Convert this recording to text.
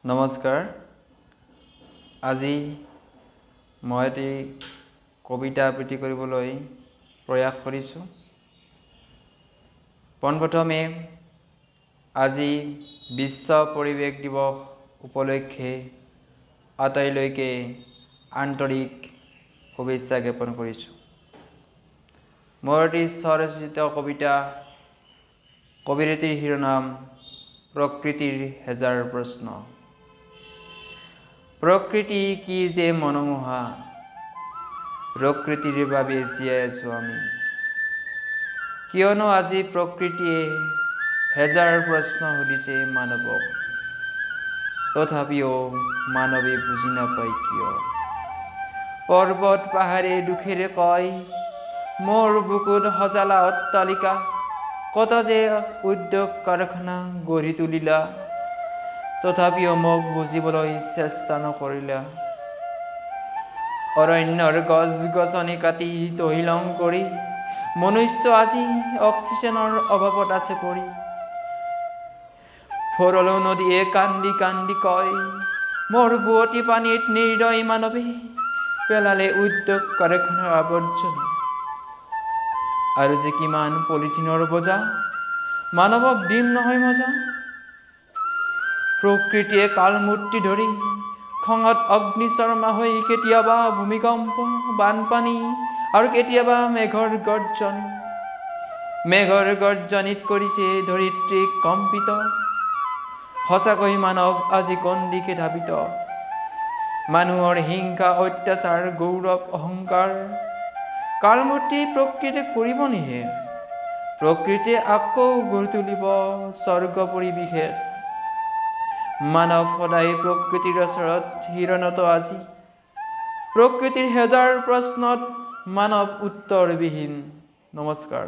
নমস্কাৰ। আজি মই এটি কবিতা আবৃত্তি কৰিবলৈ প্ৰয়াস কৰিছোঁ। পোনপ্ৰথমে আজি বিশ্ব পৰিৱেশ দিৱস উপলক্ষে আটাইলৈকে আন্তৰিক শুভেচ্ছা জ্ঞাপন কৰিছোঁ। মোৰ এটি স্বৰচিত কবিতা, কবিতাটিৰ শিৰোনাম প্ৰকৃতিৰ হেজাৰ প্ৰশ্ন। প্ৰকৃতি কি যে মনোমোহা, প্ৰকৃতিৰ বাবে জীয়াই আছোঁ আমি। কিয়নো আজি প্ৰকৃতিয়ে হেজাৰ প্ৰশ্ন সুধিছে মানৱক, তথাপিও মানৱে বুজি নাপায় কিয়। পৰ্বত পাহাৰে দুখেৰে কয়, মোৰ বুকুত সজালা অট্টালিকা, কত যে উদ্যোগ কাৰখানা গঢ়ি তুলিলা, তথাপিও মোক বুজিবলৈ চেষ্টা নকৰিলা। অৰণ্যৰ গছ গছনি কাটি তহিলং কৰি মনুষ্য আজি অক্সিজেনৰ অভাৱত আছে পৰি। ভৰলু নদীয়ে কান্দি কান্দি কয়, মোৰ বুৱতী পানীত নিৰ্দয় মানৱে পেলালে উদ্যোগ কাৰখানাৰ আৱৰ্জনা। আৰু যে কিমান পলিথিনৰ বজা, মানৱক দিম নহয় মজা। প্ৰকৃতিয়ে কালমূৰ্তি ধৰি খঙত অগ্নিশৰ্মা হৈ কেতিয়াবা ভূমিকম্প, বানপানী আৰু কেতিয়াবা মেঘৰ গৰ্জনিত কৰিছে ধৰিত্ৰীক কম্পিত। সঁচাকৈ মানৱ আজি কোন দিশে ধাবিত। মানুহৰ হিংসা অত্যাচাৰ গৌৰৱ অহংকাৰ, কালমূৰ্তি প্ৰকৃতিয়ে কৰিব নিশেষ। প্ৰকৃতিয়ে আকৌ গঢ়ি তুলিব স্বৰ্গ পৰিৱেশে। মানৱ সদায় প্ৰকৃতিৰ ওচৰত শিৰণত আজি, প্ৰকৃতিৰ হেজাৰ প্ৰশ্নত মানৱ উত্তৰবিহীন। নমস্কাৰ।